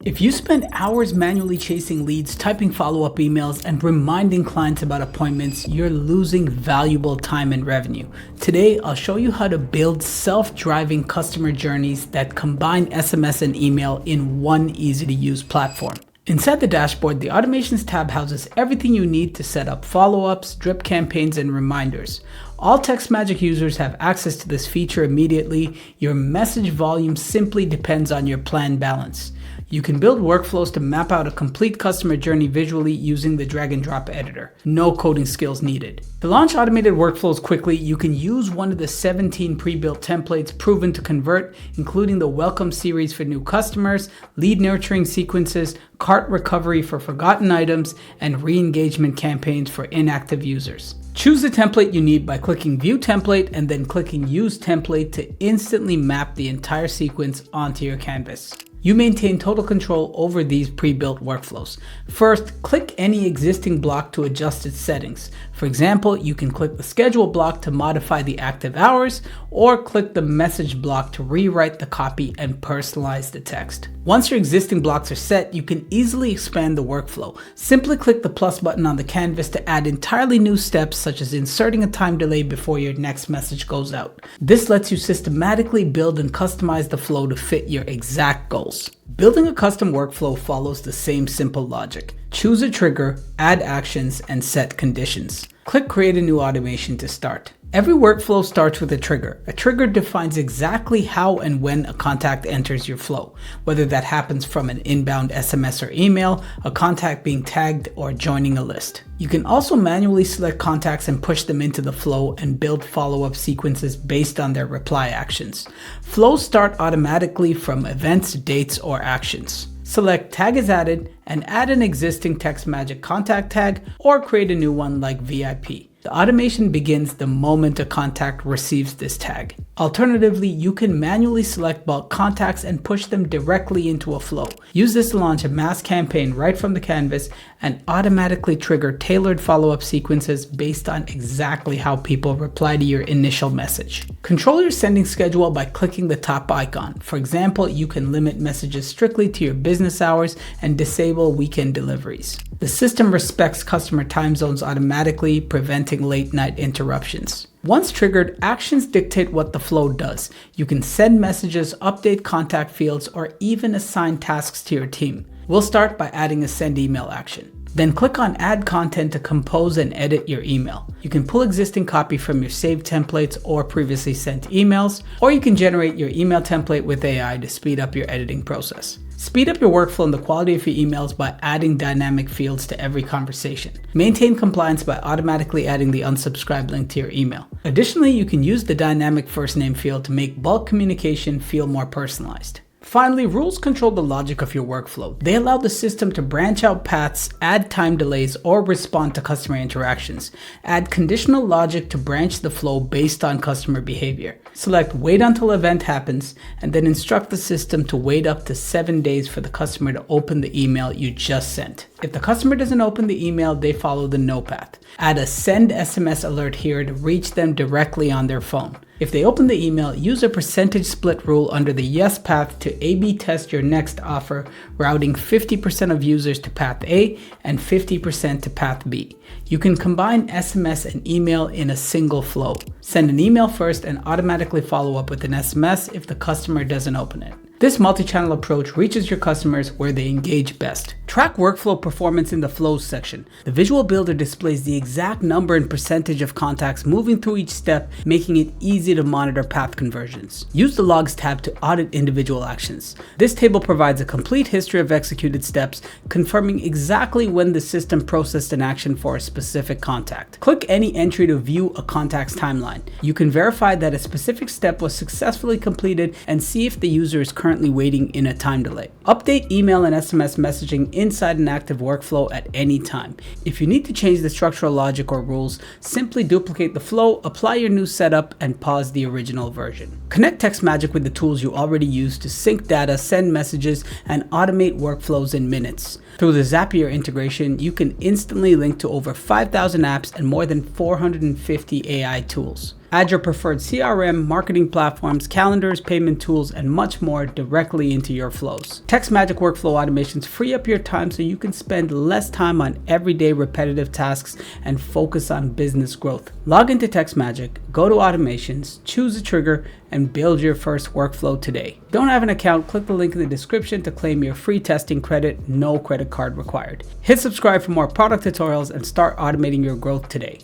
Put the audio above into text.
If you spend hours manually chasing leads, typing follow-up emails, and reminding clients about appointments, you're losing valuable time and revenue. Today, I'll show you how to build self-driving customer journeys that combine SMS and email in one easy-to-use platform. Inside the dashboard, the Automations tab houses everything you need to set up follow-ups, drip campaigns, and reminders. All Textmagic users have access to this feature immediately. Your message volume simply depends on your plan balance. You can build workflows to map out a complete customer journey visually using the drag and drop editor. No coding skills needed. To launch automated workflows quickly, you can use one of the 17 pre-built templates proven to convert, including the welcome series for new customers, lead nurturing sequences, cart recovery for forgotten items, and re-engagement campaigns for inactive users. Choose the template you need by clicking View Template and then clicking Use Template to instantly map the entire sequence onto your canvas. You maintain total control over these pre-built workflows. First, click any existing block to adjust its settings. For example, you can click the Schedule block to modify the active hours, or click the Message block to rewrite the copy and personalize the text. Once your existing blocks are set, you can easily expand the workflow. Simply click the plus button on the canvas to add entirely new steps, such as inserting a time delay before your next message goes out. This lets you systematically build and customize the flow to fit your exact goals. Building a custom workflow follows the same simple logic. Choose a trigger, add actions, and set conditions. Click Create a new automation to start. Every workflow starts with a trigger. A trigger defines exactly how and when a contact enters your flow, whether that happens from an inbound SMS or email, a contact being tagged, or joining a list. You can also manually select contacts and push them into the flow and build follow-up sequences based on their reply actions. Flows start automatically from events, dates, or actions. Select Tag is added and add an existing Textmagic contact tag or create a new one like VIP. The automation begins the moment a contact receives this tag. Alternatively, you can manually select bulk contacts and push them directly into a flow. Use this to launch a mass campaign right from the canvas and automatically trigger tailored follow-up sequences based on exactly how people reply to your initial message. Control your sending schedule by clicking the top icon. For example, you can limit messages strictly to your business hours and disable weekend deliveries. The system respects customer time zones automatically, preventing late night interruptions. Once triggered, actions dictate what the flow does. You can send messages, update contact fields, or even assign tasks to your team. We'll start by adding a send email action. Then click on Add Content to compose and edit your email. You can pull existing copy from your saved templates or previously sent emails, or you can generate your email template with AI to speed up your editing process. Speed up your workflow and the quality of your emails by adding dynamic fields to every conversation. Maintain compliance by automatically adding the unsubscribe link to your email. Additionally, you can use the dynamic first name field to make bulk communication feel more personalized. Finally, rules control the logic of your workflow. They allow the system to branch out paths, add time delays, or respond to customer interactions. Add conditional logic to branch the flow based on customer behavior. Select wait until event happens, and then instruct the system to wait up to 7 days for the customer to open the email you just sent. If the customer doesn't open the email, they follow the no path. Add a send SMS alert here to reach them directly on their phone. If they open the email, use a percentage split rule under the yes path to A/B test your next offer, routing 50% of users to path A and 50% to path B. You can combine SMS and email in a single flow. Send an email first and automatically follow up with an SMS if the customer doesn't open it. This multi-channel approach reaches your customers where they engage best. Track workflow performance in the Flows section. The visual builder displays the exact number and percentage of contacts moving through each step, making it easy to monitor path conversions. Use the Logs tab to audit individual actions. This table provides a complete history of executed steps, confirming exactly when the system processed an action for a specific contact. Click any entry to view a contact's timeline. You can verify that a specific step was successfully completed and see if the user is currently waiting in a time delay. Update email and SMS messaging inside an active workflow at any time. If you need to change the structural logic or rules, simply duplicate the flow, apply your new setup, and pause the original version. Connect Textmagic with the tools you already use to sync data, send messages, and automate workflows in minutes. Through the Zapier integration, you can instantly link to over 5,000 apps and more than 450 AI tools. Add your preferred CRM, marketing platforms, calendars, payment tools, and much more directly into your flows. Textmagic workflow automations free up your time so you can spend less time on everyday repetitive tasks and focus on business growth. Log into Textmagic, go to automations, choose a trigger, and build your first workflow today. Don't have an account? Click the link in the description to claim your free testing credit, no credit card required. Hit subscribe for more product tutorials and start automating your growth today.